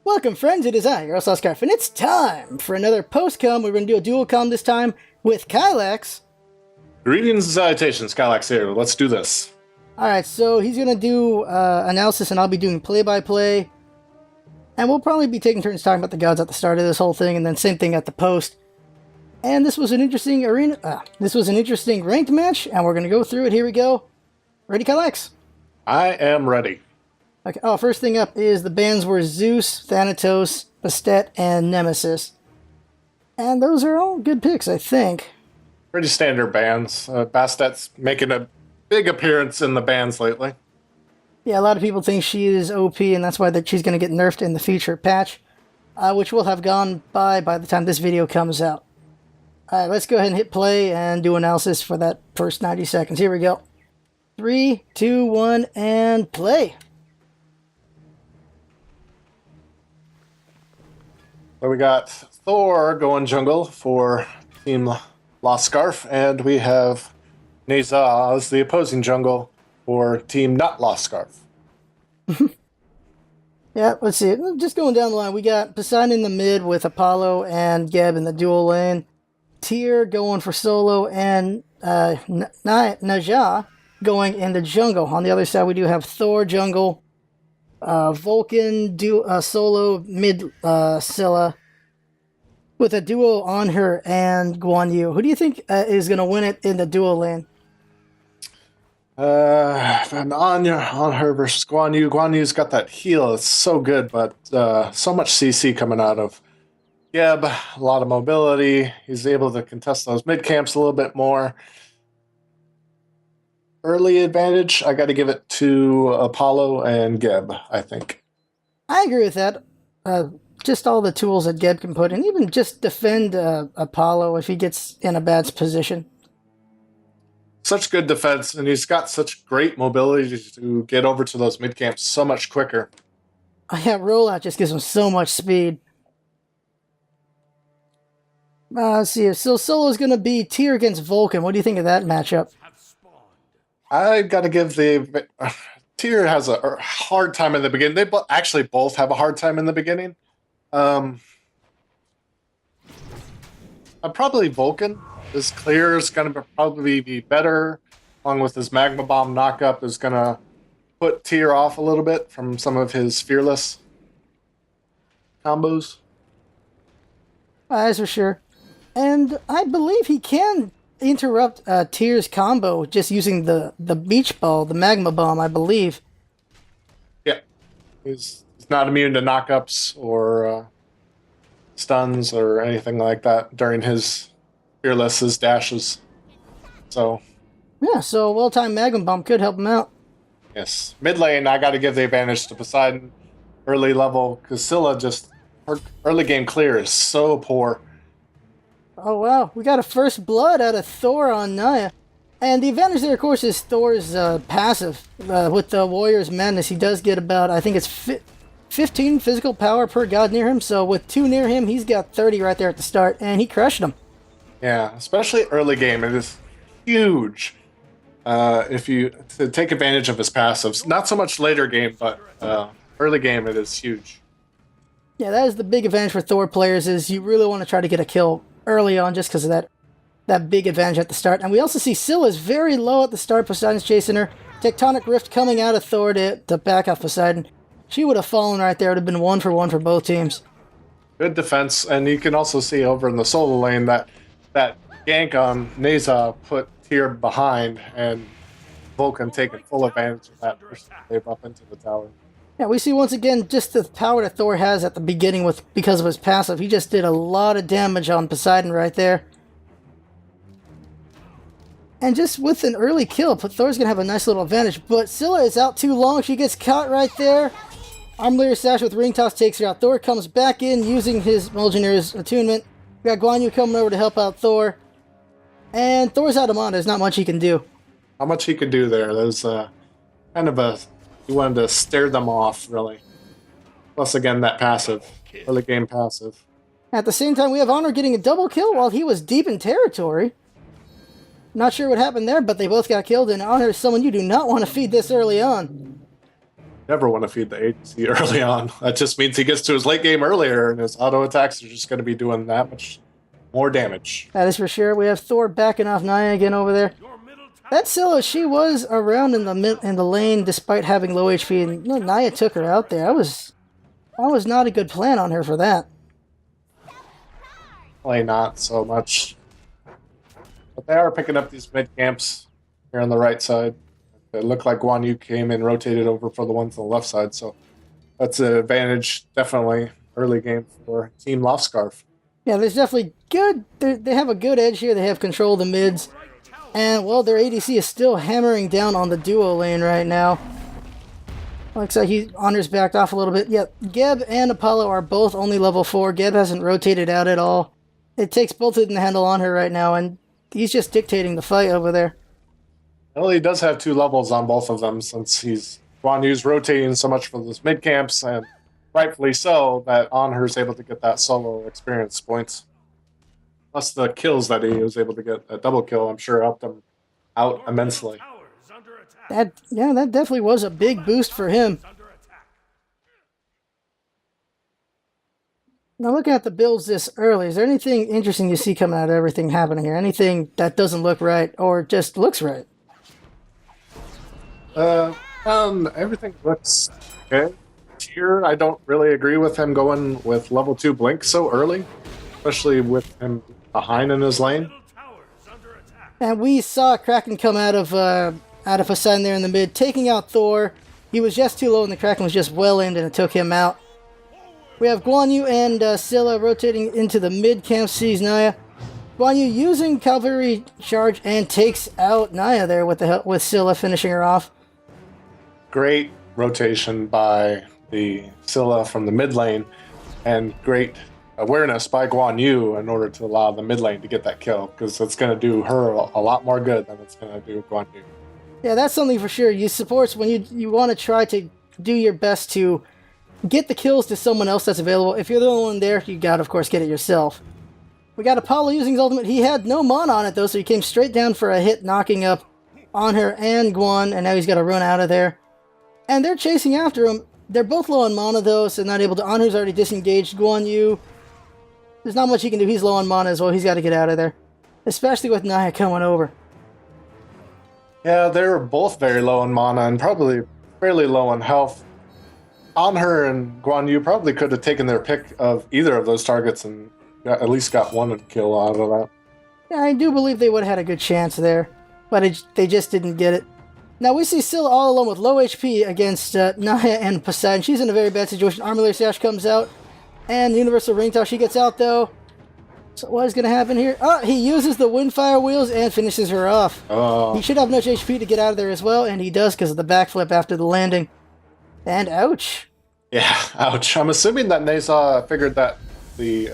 Welcome, friends. It is I, your LostScarf, and it's time for another post-com. We're going to do a dual-com this time with Kyllax. Greetings and salutations, Kyllax here. Let's do this. Alright, so he's going to do analysis, and I'll be doing play-by-play. And we'll probably be taking turns talking about the gods at the start of this whole thing, and then same thing at the post. And this was an interesting ranked match, and we're going to go through it. Here we go. Ready, Kyllax? I am ready. Okay. Oh, first thing up is the bands were Zeus, Thanatos, Bastet, and Nemesis. And those are all good picks, I think. Pretty standard bands. Bastet's making a big appearance in the bands lately. Yeah, a lot of people think she is OP, and that's why she's going to get nerfed in the future patch, which will have gone by the time this video comes out. Alright, let's go ahead and hit play and do analysis for that first 90 seconds. Here we go. 3, 2, 1, and play. So we got Thor going jungle for Team LostScarf, and we have Neza as the opposing jungle for Team Not LostScarf. Yeah, let's see. Just going down the line, we got Poseidon in the mid with Apollo and Geb in the dual lane. Tyr going for solo, and Naja going in the jungle. On the other side, we do have Thor jungle, Vulcan solo mid Scylla with a duo on her and Guan Yu. Who do you think is going to win it in the duo lane? And Anya on her versus Guan Yu. Guan Yu's got that heal. It's so good, but so much CC coming out of Geb. A lot of mobility. He's able to contest those mid camps a little bit more. Early advantage, I got to give it to Apollo and Geb, I think. I agree with that. Just all the tools that Geb can put in, even just defend Apollo if he gets in a bad position. Such good defense, and he's got such great mobility to get over to those mid camps so much quicker. Yeah, rollout just gives him so much speed. Let's see. So solo's going to be Tyr against Vulcan. What do you think of that matchup? I got to give the Tyr has a hard time in the beginning. They actually both have a hard time in the beginning. I'm probably Vulcan. This clear is going to probably be better, along with his Magma Bomb knockup is going to put Tyr off a little bit from some of his fearless combos. That's for sure. And I believe he can interrupt Tyr's combo just using the beach ball, the Magma Bomb, I believe. Yeah. He's not immune to knockups or stuns or anything like that during his fearless dashes. So yeah, so a well-timed Magma Bomb could help him out. yes. Mid lane, I got to give the advantage to Poseidon. Early level, because Scylla her early game clear is so poor. Oh wow, we got a first blood out of Thor on Naya. And the advantage there, of course, is Thor's passive. With the Warrior's Madness, he does get about, I think it's 15 physical power per god near him. So with 2 near him, he's got 30 right there at the start, and he crushed him. Yeah, especially early game, it is huge if you to take advantage of his passives. Not so much later game, but early game, it is huge. Yeah, that is the big advantage for Thor players, is you really want to try to get a kill early on just because of that big advantage at the start. And we also see Scylla's very low at the start. Poseidon's chasing her. Tectonic Rift coming out of Thor to back off Poseidon. She would have fallen right there. It would have been 1-for-1 for both teams. Good defense, and you can also see over in the solo lane that gank on Neza put Tyr behind, and Vulcan taking full advantage of that, push Dave up into the tower. Yeah, we see once again just the power that Thor has at the beginning because of his passive. He just did a lot of damage on Poseidon right there. And just with an early kill, Thor's going to have a nice little advantage. But Scylla is out too long. She gets caught right there. Armlayer Sash with Ring Toss takes her out. Thor comes back in using his Mulginare's attunement. We got Guan Yu coming over to help out Thor. And Thor's out of mana. There's not much he can do. Not much he could do there. There's kind of he wanted to stare them off, really. Plus, again, that passive. Early game passive. At the same time, we have Honor getting a double kill while he was deep in territory. Not sure what happened there, but they both got killed, and Honor is someone you do not want to feed this early on. never want to feed the ADC early on. That just means he gets to his late game earlier, and his auto attacks are just going to be doing that much more damage. That is for sure. We have Thor backing off Naya again over there. That Scylla, she was around in the lane despite having low HP, and Naya took her out there. That was not a good plan on her for that. Probably not so much. But they are picking up these mid camps here on the right side. It looked like Guan Yu came and rotated over for the ones on the left side, so that's an advantage, definitely, early game for Team LostScarf. Yeah, there's definitely good... They have a good edge here. They have control of the mids. And, well, their ADC is still hammering down on the duo lane right now. Looks like Honor's backed off a little bit. Yeah, Geb and Apollo are both only level 4. Geb hasn't rotated out at all. It takes both of them to handle on her right now, and he's just dictating the fight over there. Well, he does have 2 levels on both of them since Guan Yu's rotating so much for those mid camps, and rightfully so, that Anher's able to get that solo experience points. Plus the kills that he was able to get, a double kill, I'm sure helped him out immensely. That definitely was a big boost for him. Now looking at the builds this early, is there anything interesting you see coming out of everything happening here? Anything that doesn't look right or just looks right? Everything looks okay. Here, I don't really agree with him going with level 2 Blink so early, especially with him behind in his lane. And we saw Kraken come out of Poseidon there in the mid, taking out Thor. He was just too low and the Kraken was just well aimed and it took him out. We have Guan Yu and Scylla rotating into the mid camp, sees Naya. Guan Yu using Cavalry Charge and takes out Naya there with Scylla finishing her off. Great rotation by the Scylla from the mid lane, and great awareness by Guan Yu in order to allow the mid lane to get that kill, because it's going to do her a lot more good than it's going to do Guan Yu. Yeah, that's something for sure. You support when you want to try to do your best to get the kills to someone else that's available. If you're the only one there, you got to, of course, get it yourself. We got Apollo using his ultimate. He had no mana on it, though, so he came straight down for a hit, knocking up Anher and Guan, and now he's got to run out of there. And they're chasing after him. They're both low on mana, though, so not able to... Anher's already disengaged. Guan Yu, there's not much he can do. He's low on mana as well. He's got to get out of there, especially with Naya coming over. Yeah, they're both very low on mana and probably fairly low on health. Anher and Guan Yu probably could have taken their pick of either of those targets and at least got one kill out of that. Yeah, I do believe they would have had a good chance there, but they just didn't get it. Now we see Scylla all alone with low HP against Naya and Poseidon. She's in a very bad situation. Armor Sash comes out, and Universal Ring Toss. She gets out, though. So what is going to happen here? Oh, he uses the Windfire Wheels and finishes her off. Oh. He should have enough HP to get out of there as well, and he does because of the backflip after the landing. And ouch. Yeah, ouch. I'm assuming that Neza figured that the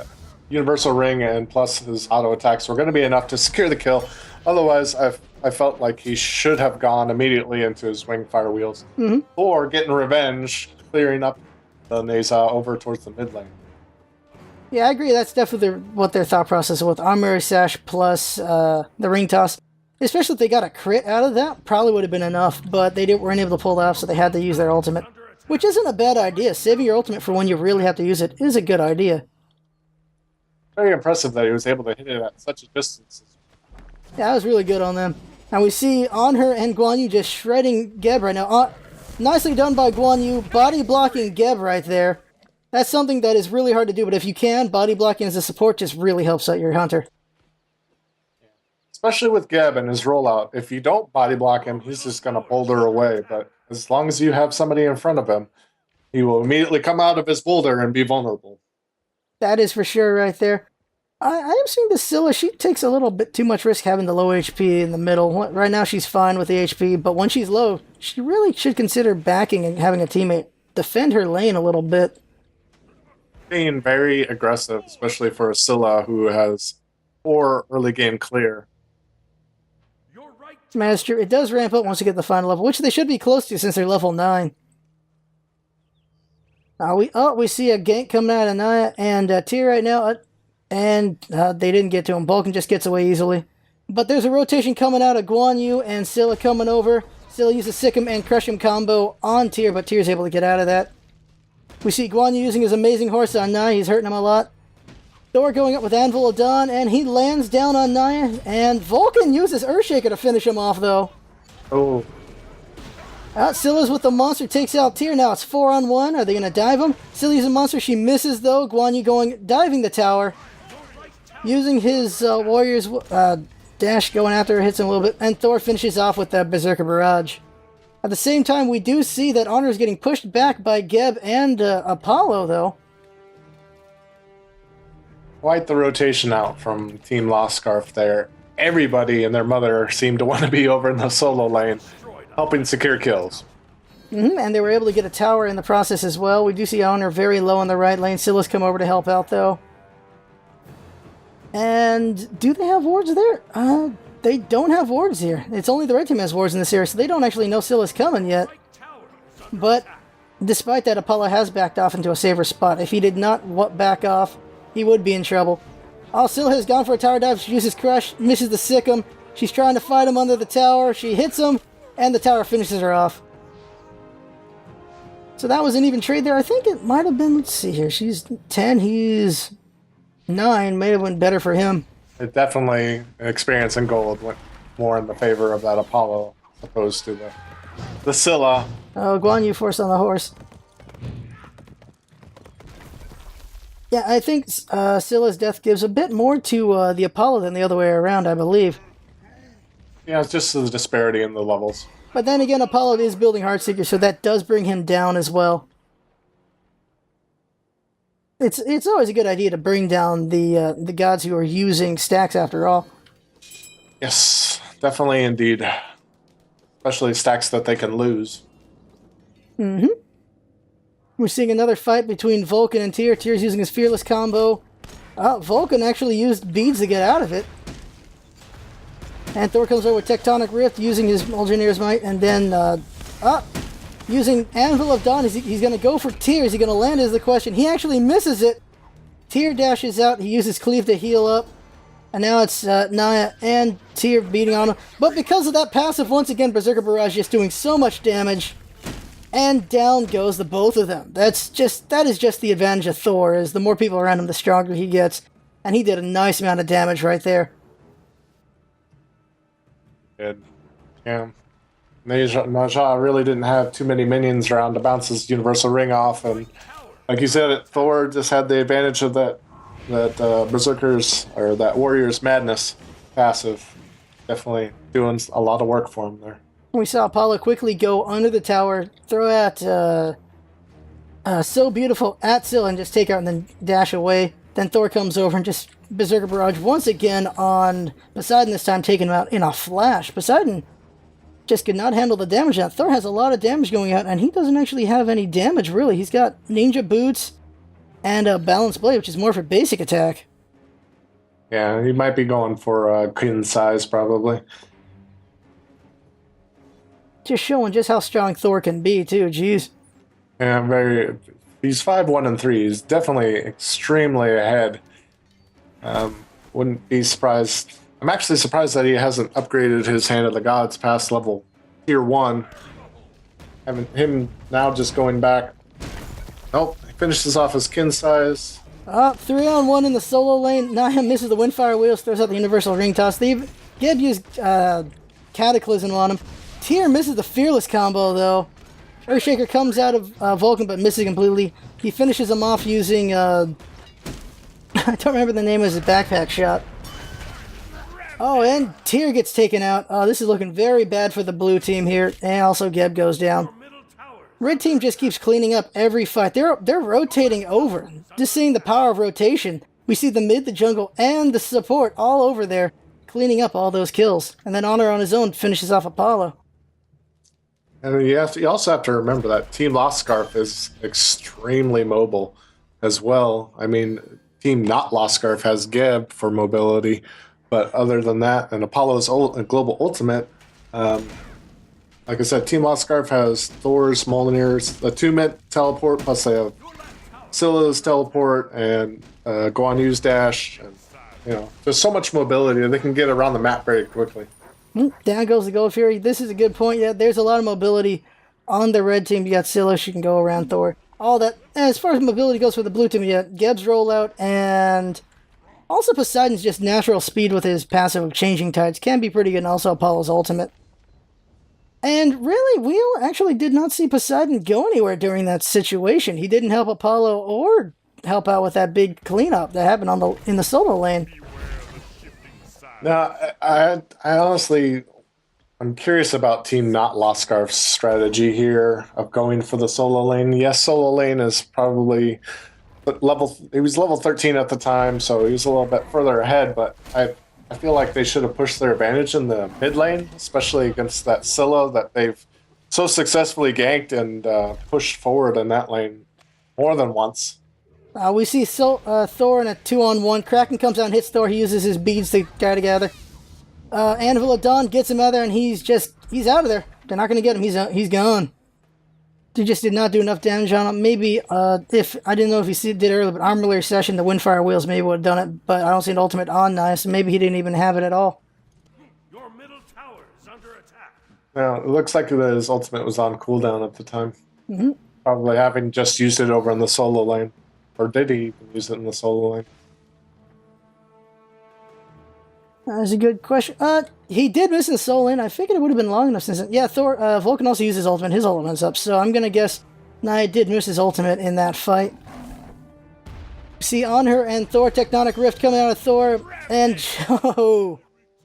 Universal Ring and plus his auto attacks were going to be enough to secure the kill. Otherwise, I felt like he should have gone immediately into his Wing Fire Wheels. Mm-hmm. Or getting revenge, clearing up the Neza over towards the mid lane. Yeah, I agree. That's definitely what their thought process was with Armor Sash plus the Ring Toss. Especially if they got a crit out of that, probably would have been enough, but they weren't able to pull it off, so they had to use their ultimate. Which isn't a bad idea. Saving your ultimate for when you really have to use it is a good idea. Very impressive that he was able to hit it at such a distance. Yeah, that was really good on them. And we see Anher and Guan Yu just shredding Geb right now. Nicely done by Guan Yu, body blocking Geb right there. That's something that is really hard to do, but if you can, body blocking as a support just really helps out your hunter. Especially with Geb and his rollout. If you don't body block him, he's just going to boulder away. But as long as you have somebody in front of him, he will immediately come out of his boulder and be vulnerable. That is for sure right there. I am seeing the Scylla. She takes a little bit too much risk having the low HP in the middle. Right now she's fine with the HP, but when she's low, she really should consider backing and having a teammate defend her lane a little bit. Being very aggressive, especially for a Scylla who has 4 early game clear. Master, it does ramp up once you get the final level, which they should be close to since they're level 9. We see a gank coming out of Naya and Tyr right now, and they didn't get to him. Vulcan just gets away easily. But there's a rotation coming out of Guan Yu and Scylla coming over. Still uses Sick him and Crush him combo on Tyr, but Tyr's able to get out of that. We see Guan Yu using his amazing horse on Naya. He's hurting him a lot. Thor going up with Anvil of Dawn, and he lands down on Naya. And Vulcan uses Earthshaker to finish him off, though. Oh. Scylla's with the monster, takes out Tyr. Now it's 4-on-1. Are they going to dive him? Scylla using monster. She misses, though. Guan Yu diving the tower. Using his warrior's dash, going after her, hits him a little bit. And Thor finishes off with that Berserker Barrage. At the same time, we do see that Honor is getting pushed back by Geb and Apollo, though. Quite the rotation out from Team LostScarf there. Everybody and their mother seem to want to be over in the solo lane, helping secure kills. And they were able to get a tower in the process as well. We do see Honor very low in the right lane. Scylla's come over to help out, though. And do they have wards there? They don't have wards here. It's only the red team has wards in this area, so they don't actually know Scylla's coming yet. But despite that, Apollo has backed off into a safer spot. If he did not back off, he would be in trouble. Scylla has gone for a tower dive. She uses Crush, misses the Sick him. She's trying to fight him under the tower. She hits him, and the tower finishes her off. So that was an even trade there. I think it might have been, let's see here. She's 10, he's 9. May have went better for him. It definitely, experience and gold went more in the favor of that Apollo opposed to the Scylla. Oh, Guan Yu forced on the horse. Yeah, I think Scylla's death gives a bit more to the Apollo than the other way around, I believe. Yeah, it's just the disparity in the levels. But then again, Apollo is building Heartseeker, so that does bring him down as well. It's always a good idea to bring down the gods who are using stacks after all. Yes, definitely indeed. Especially stacks that they can lose. Mm-hmm. We're seeing another fight between Vulcan and Tyr. Tyr's using his Fearless combo. Vulcan actually used beads to get out of it. And Thor comes over with Tectonic Rift using his Mjolnir's Might, and then using Anvil of Dawn. He's going to go for Tyr. Is he going to land is the question. He actually misses it. Tyr dashes out. He uses Cleave to heal up. And now it's Naya and Tyr beating on him. But because of that passive, once again, Berserker Barrage just doing so much damage. And down goes the both of them. That is just the advantage of Thor, is the more people around him, the stronger he gets. And he did a nice amount of damage right there. Good. Yeah. Naja really didn't have too many minions around to bounce his Universal Ring off, and like you said, Thor just had the advantage of that Berserker's, or that Warrior's Madness passive. Definitely doing a lot of work for him there. We saw Apollo quickly go under the tower, throw at So Beautiful at Scylla and just take out and then dash away. Then Thor comes over and just Berserker Barrage once again on Poseidon, this time taking him out in a flash. Poseidon just could not handle the damage. Now Thor has a lot of damage going out, and he doesn't actually have any damage, really. He's got Ninja Boots and a Balanced Blade, which is more for basic attack. Yeah, he might be going for Queen size, probably. Just showing just how strong Thor can be, too. Jeez. Yeah, he's 5-1 and 3. He's definitely extremely ahead. Wouldn't be surprised. I'm actually surprised that he hasn't upgraded his Hand of the Gods past level Tier 1. Having him now just going back. Nope, he finishes off his kin size. 3-on-1 in the solo lane. Naya misses the Windfire Wheels, throws out the Universal Ring Toss. Geb used Cataclysm on him. Tyr misses the Fearless combo, though. Earthshaker comes out of Vulcan, but misses completely. He finishes him off using, I don't remember the name of his backpack shot. Oh, and Tyr gets taken out. Oh, this is looking very bad for the blue team here. And also Geb goes down. Red team just keeps cleaning up every fight. They're rotating over. Just seeing the power of rotation. We see the mid, the jungle, and the support all over there, cleaning up all those kills. And then Honor on his own finishes off Apollo. And you also have to remember that Team LostScarf is extremely mobile as well. I mean, Team not LostScarf has Geb for mobility, but other than that, and Apollo's global ultimate, like I said, Team LostScarf has Thor's, Mjolnir's, the 2-minute teleport, plus they have Scylla's teleport and Guan Yu's dash, and just so much mobility that they can get around the map very quickly. Down goes the Gold Fury. This is a good point. Yeah, there's a lot of mobility on the red team. You got Scylla, she can go around Thor. All that. And as far as mobility goes for the blue team, you got Geb's rollout, and also Poseidon's just natural speed with his passive of Changing Tides can be pretty good, and also Apollo's ultimate. And really, Wheel actually did not see Poseidon go anywhere during that situation. He didn't help Apollo or help out with that big cleanup that happened in the solo lane. Now, I honestly, I'm curious about Team Not LostScarf's strategy here of going for the solo lane. Yes, solo lane is probably he was level 13 at the time, so he was a little bit further ahead, but I feel like they should have pushed their advantage in the mid lane, especially against that Scylla that they've so successfully ganked and pushed forward in that lane more than once. We see Thor in a 2-on-1. Kraken comes out and hits Thor. He uses his beads to guy together. Anvil of Dawn gets him out there, and he's out of there. They're not going to get him. He's gone. He just did not do enough damage on him. Maybe, if I didn't know if he did earlier, but Armor Layer Session, the Windfire Wheels maybe would have done it, but I don't see an ultimate on Nice. Maybe he didn't even have it at all. Your middle tower is under attack. Now, it looks like his ultimate was on cooldown at the time. Probably having just used it over in the solo lane. Or did he even use it in the solo lane? That's a good question. He did miss the solo lane. I figured it would have been long enough since... Yeah, Vulcan also uses his ultimate. His ultimate's up, so I'm going to guess Nia did miss his ultimate in that fight. See Honor and Thor, Tectonic Rift coming out of Thor, and Joe!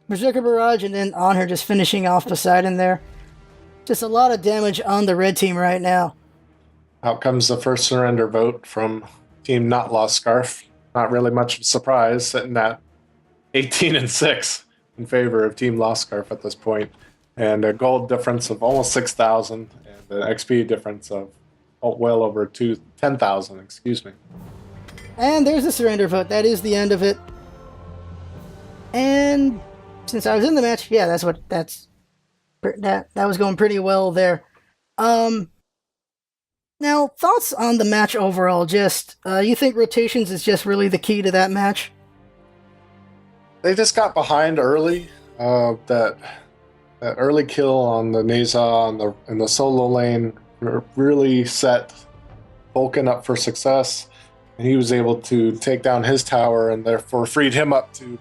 Berserker Barrage, and then Honor just finishing off Poseidon there. Just a lot of damage on the red team right now. Out comes the first surrender vote from Team Not LostScarf. Not really much of a surprise, sitting at 18-6 in favor of Team LostScarf at this point, and a gold difference of almost 6,000, and an XP difference of well over 10,000. Excuse me. And there's the surrender vote. That is the end of it. And since I was in the match, yeah, that was going pretty well there. Now, thoughts on the match overall? Just, you think rotations is just really the key to that match? They just got behind early. That early kill on the Neza in the solo lane really set Vulcan up for success, and he was able to take down his tower and therefore freed him up to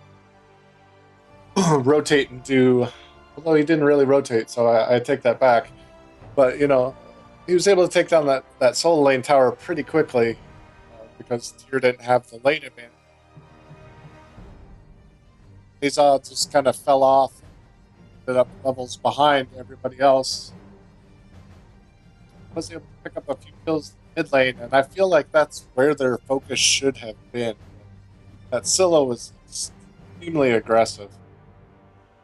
rotate and do. Although he didn't really rotate, so I take that back. But he was able to take down that solo lane tower pretty quickly because Tyr didn't have the lane advantage. Neza just kind of fell off, ended up levels behind everybody else. Was able to pick up a few kills in mid lane, and I feel like that's where their focus should have been. That Scylla was extremely aggressive.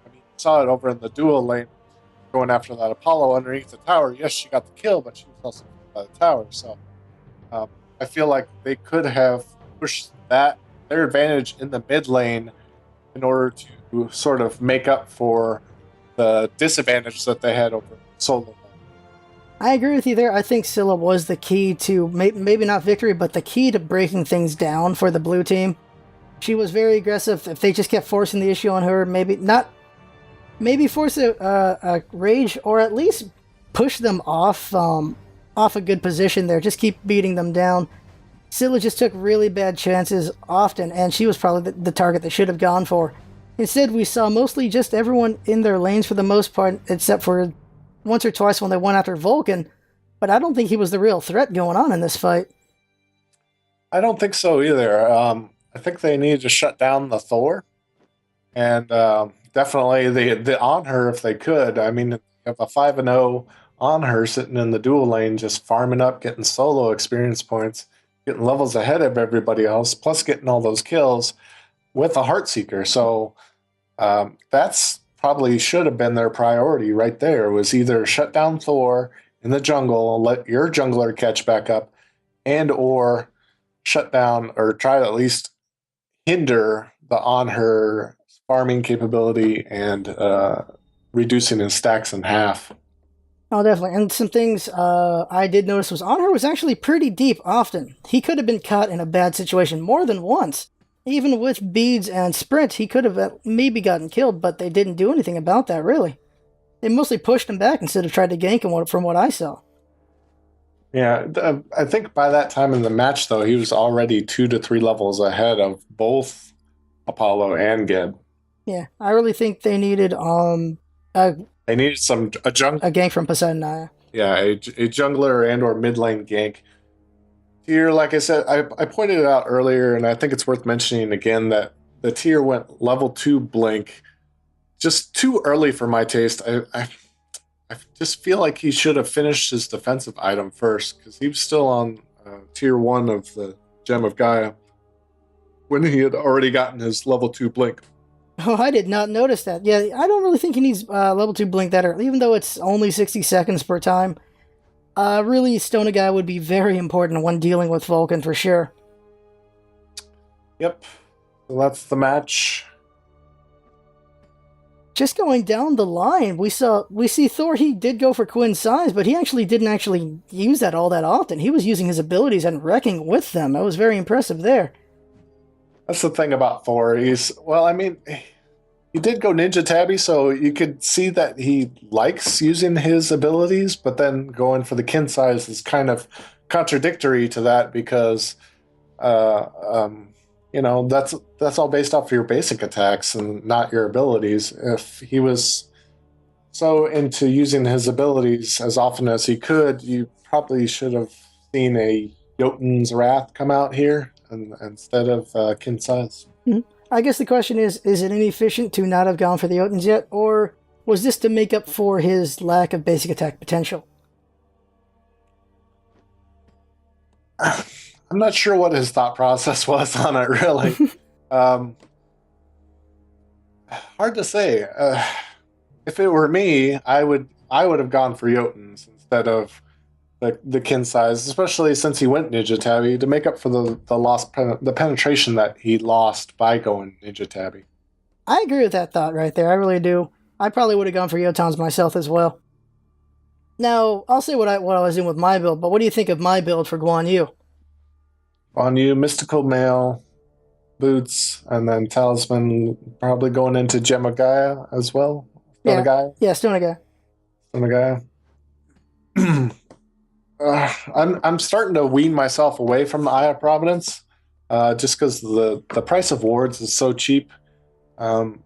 I mean, you saw it over in the dual lane, going after that Apollo underneath the tower. Yes, she got the kill, but she was also by the tower. So I feel like they could have pushed their advantage in the mid lane in order to sort of make up for the disadvantage that they had over solo. I agree with you there. I think Scylla was the key to, maybe not victory, but the key to breaking things down for the blue team. She was very aggressive. If they just kept forcing the issue on her, maybe force a rage, or at least push them off a good position there. Just keep beating them down. Scylla just took really bad chances often, and she was probably the target they should have gone for. Instead, we saw mostly just everyone in their lanes for the most part, except for once or twice when they went after Vulcan, but I don't think he was the real threat going on in this fight. I don't think so either. I think they needed to shut down the Thor, and definitely the on her if they could. I mean, you have a 5-0 on her sitting in the dual lane, just farming up, getting solo experience points, getting levels ahead of everybody else, plus getting all those kills with a Heartseeker. So that's probably should have been their priority right there, was either shut down Thor in the jungle and let your jungler catch back up, and or shut down or try to at least hinder the on her farming capability and reducing his stacks in half. Oh, definitely. And some things I did notice was Honor was actually pretty deep often. He could have been caught in a bad situation more than once. Even with beads and sprint, he could have maybe gotten killed, but they didn't do anything about that, really. They mostly pushed him back instead of tried to gank him, from what I saw. Yeah, I think by that time in the match, though, he was already 2 to 3 levels ahead of both Apollo and Geb. Yeah, I really think they needed They needed a gank from Poseidon. Yeah, a jungler and or mid lane gank. Tier, like I said, I pointed it out earlier, and I think it's worth mentioning again that the tier went level 2 blink just too early for my taste. I just feel like he should have finished his defensive item first, because he was still on tier 1 of the Gem of Gaia when he had already gotten his level 2 blink. Oh, I did not notice that. Yeah, I don't really think he needs level 2 blink that early, even though it's only 60 seconds per time. Really, Stone Guy would be very important when dealing with Vulcan for sure. Yep. So that's the match. Just going down the line, we see Thor. He did go for Quinn's size, but he didn't use that all that often. He was using his abilities and wrecking with them. That was very impressive there. That's the thing about Thor. He did go Ninja Tabby, so you could see that he likes using his abilities, but then going for the kin size is kind of contradictory to that, because that's all based off of your basic attacks and not your abilities. If he was so into using his abilities as often as he could, you probably should have seen a Jotun's Wrath come out here instead of kin size. Mm-hmm. I guess the question is it inefficient to not have gone for the Jotuns yet, or was this to make up for his lack of basic attack potential? I'm not sure what his thought process was on it, really. Hard to say. If it were me, I would have gone for Jotuns instead of the kin size, especially since he went Ninja Tabby to make up for the penetration that he lost by going Ninja Tabby. I agree with that thought right there. I really do. I probably would have gone for Jotans myself as well. Now, I'll say what I was doing with my build, but what do you think of my build for Guan Yu? Guan Yu, Mystical Mail, Boots, and then Talisman, probably going into Gem of Gaia as well. Stone Gaia? Yeah, Stone Gaia. Stone Gaia. I'm starting to wean myself away from the Eye of Providence, just because the price of wards is so cheap. You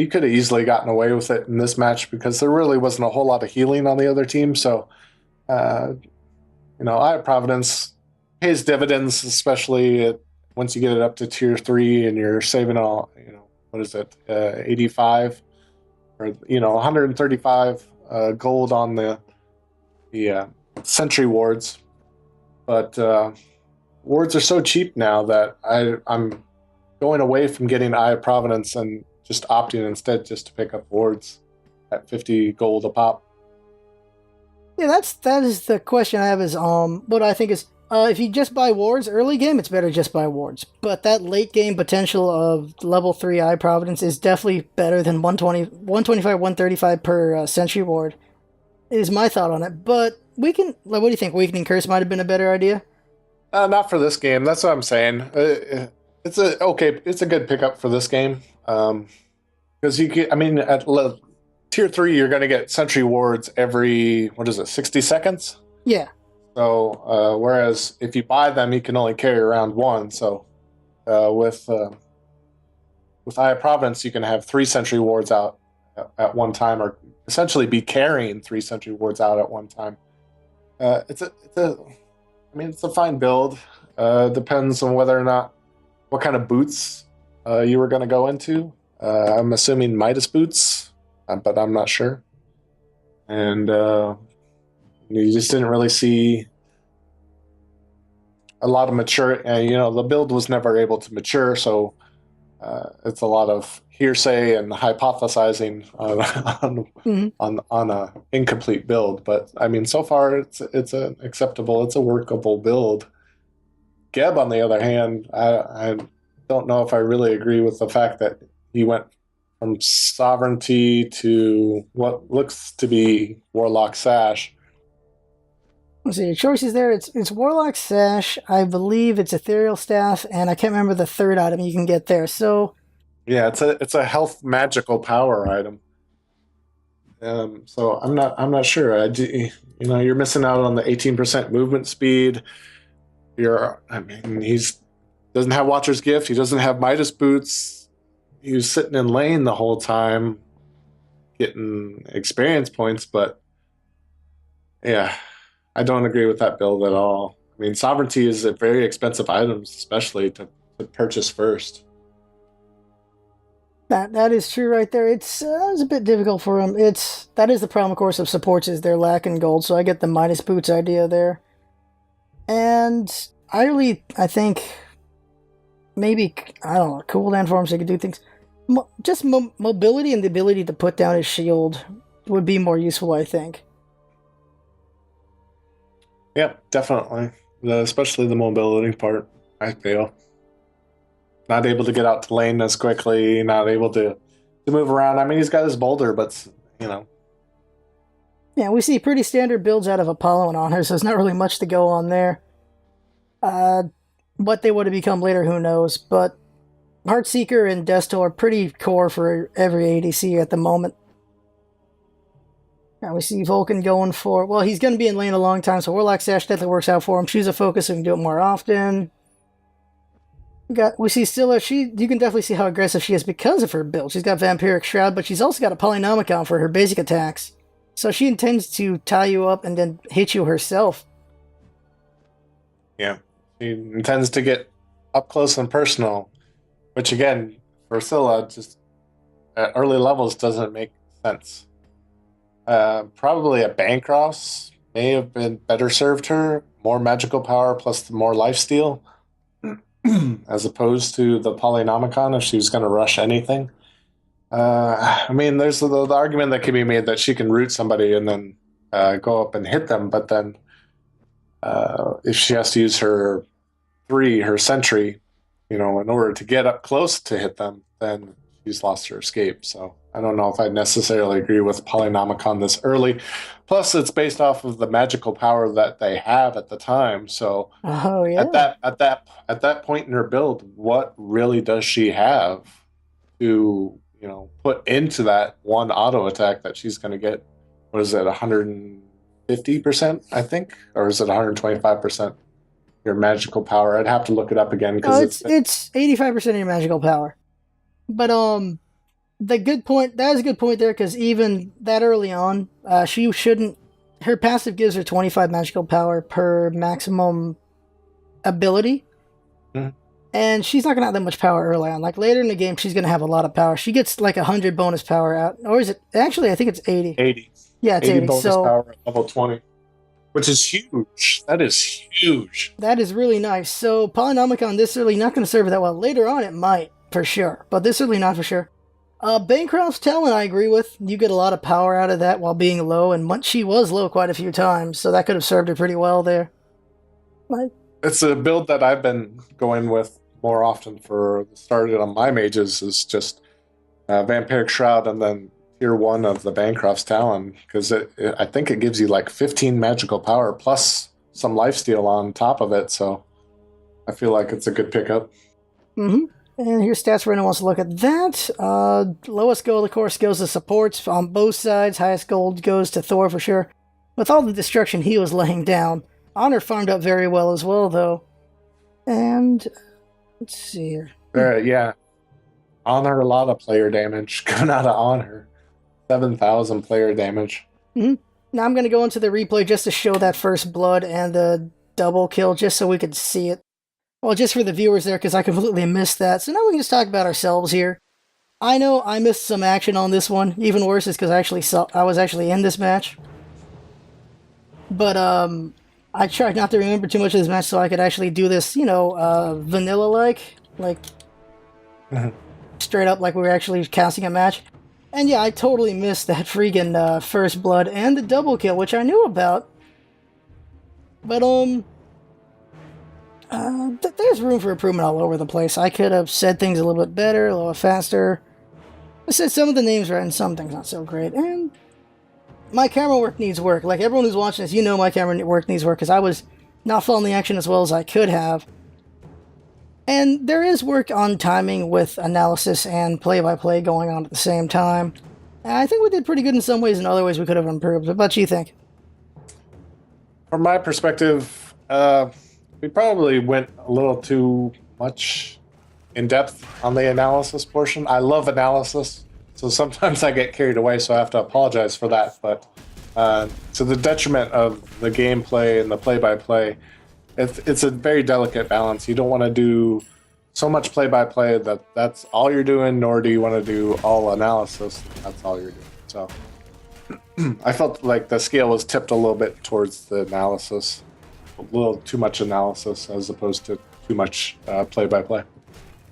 could have easily gotten away with it in this match because there really wasn't a whole lot of healing on the other team. So, Eye of Providence pays dividends, especially once you get it up to tier 3 and you're saving all, 85 or 135 gold on the sentry wards. But wards are so cheap now that I'm going away from getting Eye of Providence and just opting instead just to pick up wards at 50 gold a pop. Yeah, that is the question I have is what I think is if you just buy wards early game, it's better just buy wards. But that late game potential of level 3 Eye Providence is definitely better than 125, 135 per sentry ward. Is my thought on it. But what do you think? Weakening Curse might have been a better idea? Not for this game. That's what I'm saying. It's a good pickup for this game. Because at tier 3, you're going to get sentry wards every 60 seconds? Yeah. So, whereas if you buy them, you can only carry around one. So, with Eye of Providence, you can have 3 sentry wards out at one time, or essentially be carrying 3 sentry wards out at one time. It's a fine build. Depends on whether or not what kind of boots you were going to go into. I'm assuming Midas boots, but I'm not sure. And you just didn't really see a lot of mature. The build was never able to mature, so it's a lot of hearsay and hypothesizing on a incomplete build. But so far it's an acceptable, it's a workable build. Geb, on the other hand, I don't know if I really agree with the fact that he went from Sovereignty to what looks to be Warlock Sash. Let's see, your choices there. It's Warlock Sash, I believe it's Ethereal Staff, and I can't remember the third item you can get there. So Yeah, it's a health magical power item. So I'm not sure. You're missing out on the 18% movement speed. He's doesn't have Watcher's Gift. He doesn't have Midas boots. He was sitting in lane the whole time, getting experience points. But yeah, I don't agree with that build at all. I mean, Sovereignty is a very expensive item, especially to purchase first. that is true right there. It's a bit difficult for him. That is the problem, of course, of supports is they're lacking gold. So I get the Midas boots idea there, and I think maybe I don't know cooldown for him so he could do things. Just mobility and the ability to put down his shield would be more useful, I think. Yeah, definitely. Especially the mobility part, I feel. Not able to get out to lane as quickly, not able to move around. I mean, he's got his boulder, but, Yeah, we see pretty standard builds out of Apollo and Honor, so there's not really much to go on there. What they would have become later, who knows? But Heartseeker and Desto are pretty core for every ADC at the moment. Now we see Vulcan going for... Well, he's going to be in lane a long time, so Warlock Sash definitely works out for him. Choose a focus so he can do it more often. We see Scylla. You can definitely see how aggressive she is because of her build. She's got Vampiric Shroud, but she's also got a Polynomicon for her basic attacks. So she intends to tie you up and then hit you herself. Yeah. She intends to get up close and personal, which again, for Scylla, just at early levels doesn't make sense. Probably a Bancross may have been better served her. More magical power plus the more lifesteal, as opposed to the Polynomicon if she was going to rush anything. I mean, there's the argument that can be made that she can root somebody and then go up and hit them, but then if she has to use her sentry, in order to get up close to hit them, then she's lost her escape. So I don't know if I necessarily agree with Polynomicon this early. Plus, it's based off of the magical power that they have at the time. So at that point in her build, what really does she have to put into that one auto attack that she's going to get? What is it, 150%? I think, or is it 125%? Your magical power. I'd have to look it up again because it's 85% of your magical power. But that is a good point there, because even that early on, she shouldn't. Her passive gives her 25 magical power per maximum ability, and she's not gonna have that much power early on. Like later in the game, she's gonna have a lot of power. She gets like 100 bonus power out, or is it actually? I think it's 80. 80. Yeah, it's 80. Bonus so power at level 20. Which is huge. That is huge. That is really nice. So Polynomicon this early not going to serve her that well. Later on it might, for sure. But this early not for sure. Bancroft's Talon I agree with. You get a lot of power out of that while being low. And she was low quite a few times. So that could have served her pretty well there. It's a build that I've been going with more often for started on my mages is just Vampiric Shroud and then Tier 1 of the Bancroft's Talon, because I think it gives you like 15 magical power plus some lifesteal on top of it, so I feel like it's a good pickup. And here's stats for anyone who wants to look at that. Lowest gold, of course, goes to supports on both sides. Highest gold goes to Thor for sure. With all the destruction he was laying down, Honor farmed up very well as well, though. And let's see here. Yeah. Honor, a lot of player damage coming out of Honor. 7,000 player damage. Now I'm going to go into the replay just to show that first blood and the double kill, just so we could see it. Well, just for the viewers there, because I completely missed that. So now we can just talk about ourselves here. I know I missed some action on this one. Even worse is because I was actually in this match. But I tried not to remember too much of this match so I could actually do this, vanilla-like. Like, straight up like we were actually casting a match. And yeah, I totally missed that freaking first blood and the double kill, which I knew about. But, there's room for improvement all over the place. I could have said things a little bit better, a little faster. I said some of the names right and some things not so great. And my camera work needs work. Like everyone who's watching this, you know my camera work needs work because I was not following the action as well as I could have. And there is work on timing with analysis and play-by-play going on at the same time. And I think we did pretty good in some ways, and other ways we could have improved. What about you think? From my perspective, we probably went a little too much in depth on the analysis portion. I love analysis, so sometimes I get carried away, so I have to apologize for that. But to the detriment of the gameplay and the play-by-play, it's a very delicate balance. You don't want to do so much play-by-play that's all you're doing, nor do you want to do all analysis. That's all you're doing. So I felt like the scale was tipped a little bit towards the analysis, a little too much analysis as opposed to too much play-by-play.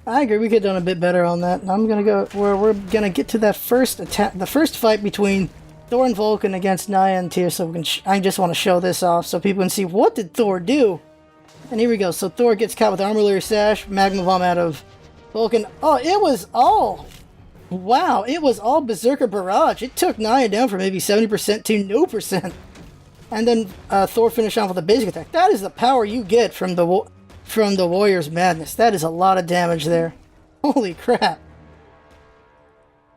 I agree. We could have done a bit better on that. And I'm gonna go where we're gonna get to that first attack, the first fight between Thor and Vulcan against Naya and Tyr. So we can I just want to show this off so people can see what did Thor do. And here we go. So Thor gets caught with Armor Layer Sash, Magma Bomb out of Vulcan. Oh, it was all... Wow, it was all Berserker Barrage. It took Naya down from maybe 70% to no percent. And then Thor finished off with a basic attack. That is the power you get from the Warrior's Madness. That is a lot of damage there. Holy crap.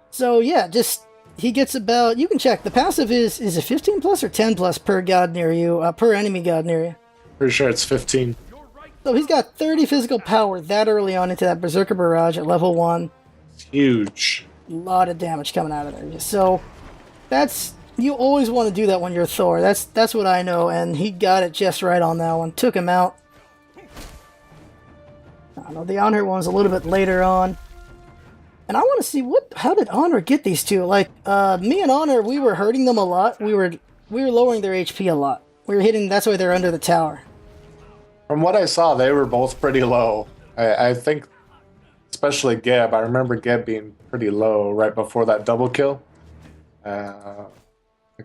So yeah, just... He gets about... You can check. The passive is it 15 plus or 10 plus per god near you? Per enemy god near you? Pretty sure it's 15. So he's got 30 physical power that early on into that Berserker Barrage at level 1. It's huge. A lot of damage coming out of there. So that's... You always want to do that when you're Thor. That's what I know, and he got it just right on that one. Took him out. I don't know, the Honor one's a little bit later on. And I want to see how did Honor get these two? Like, me and Honor, we were hurting them a lot. We were lowering their HP a lot. We were hitting, that's why they're under the tower. From what I saw, they were both pretty low. I think, especially Geb. I remember Geb being pretty low right before that double kill. I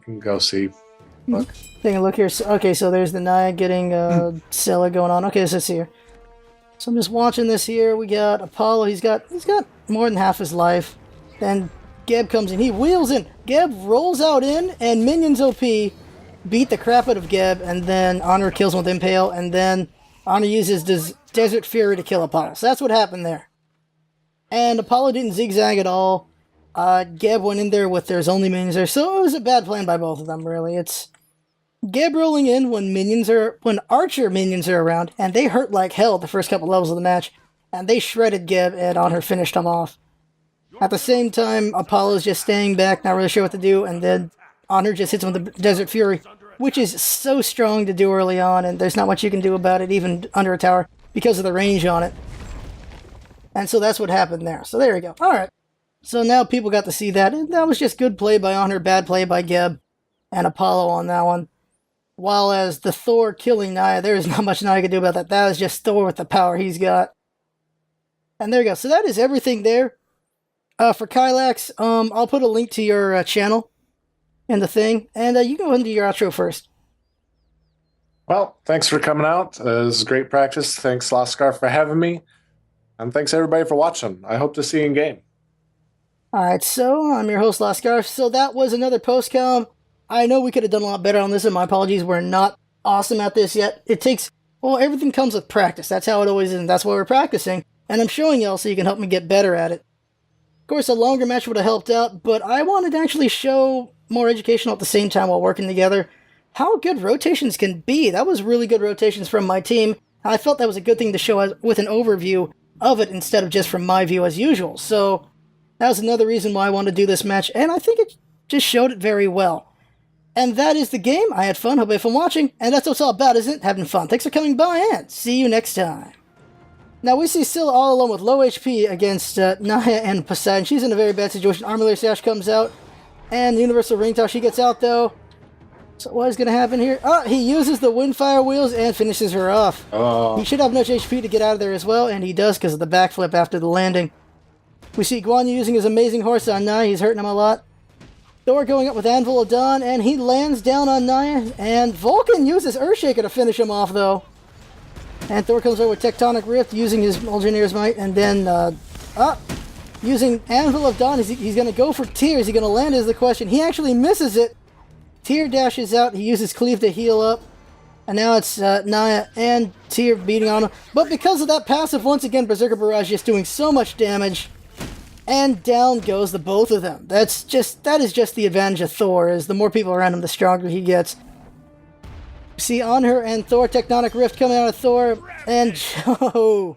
can go see. Look. Taking a look here. So, okay, so there's the Naya getting Scylla going on. Okay, so let's see here. So I'm just watching this here. We got Apollo. He's got more than half his life. Then Geb comes in. He wheels in. Geb rolls out in, and minions OP beat the crap out of Geb, and then Honor kills him with Impale, and then Honor uses Desert Fury to kill Apollo. So that's what happened there. And Apollo didn't zigzag at all. Geb went in there with there's only minions there, so it was a bad plan by both of them, really. It's Geb rolling in when Archer minions are around, and they hurt like hell the first couple levels of the match, and they shredded Geb, and Honor finished him off. At the same time, Apollo's just staying back, not really sure what to do, and then Honor just hits him with the Desert Fury, which is so strong to do early on, and there's not much you can do about it, even under a tower, because of the range on it. And so that's what happened there. So there you go. Alright. So now people got to see that, and that was just good play by Honor, bad play by Geb and Apollo on that one. While as the Thor killing Naya, there is not much Naya can do about that. That is just Thor with the power he's got. And there you go. So that is everything there. For Kyllax, I'll put a link to your channel in the thing, and you can go into your outro first. Well, thanks for coming out. It was great practice. Thanks, LostScarf, for having me. And thanks, everybody, for watching. I hope to see you in game. Alright, so I'm your host, LostScarf. So that was another post-com. I know we could have done a lot better on this, and my apologies, we're not awesome at this yet. It takes, well, everything comes with practice. That's how it always is, and that's why we're practicing. And I'm showing y'all so you can help me get better at it. Of course, a longer match would have helped out, but I wanted to actually show more educational at the same time while working together how good rotations can be. That was really good rotations from my team. I felt that was a good thing to show with an overview of it instead of just from my view as usual. So that was another reason why I wanted to do this match, and I think it just showed it very well. And that is the game. I had fun. Hope you had fun watching. And that's what it's all about, isn't it? Having fun. Thanks for coming by, and see you next time. Now, we see Scylla all alone with low HP against Naya and Poseidon. She's in a very bad situation. Armor Layer Sash comes out, and Universal Ring Toss. She gets out, though. So what is going to happen here? Oh, he uses the Windfire Wheels and finishes her off. Oh. He should have enough HP to get out of there as well, and he does because of the backflip after the landing. We see Guan Yu using his amazing horse on Naya. He's hurting him a lot. Thor going up with Anvil of Dawn, and he lands down on Naya, and Vulcan uses Earthshaker to finish him off, though. And Thor comes over with Tectonic Rift, using his Mjolnir's Might, and then, using Anvil of Dawn. He's going to go for Tyr. Is he going to land is the question. He actually misses it, Tyr dashes out. He uses Cleave to heal up. And now it's Naya and Tyr beating on him. But because of that passive, once again, Berserker Barrage just doing so much damage. And down goes the both of them. That is just the advantage of Thor, is the more people around him, the stronger he gets. See On Her and Thor, Tectonic Rift coming out of Thor, and Joe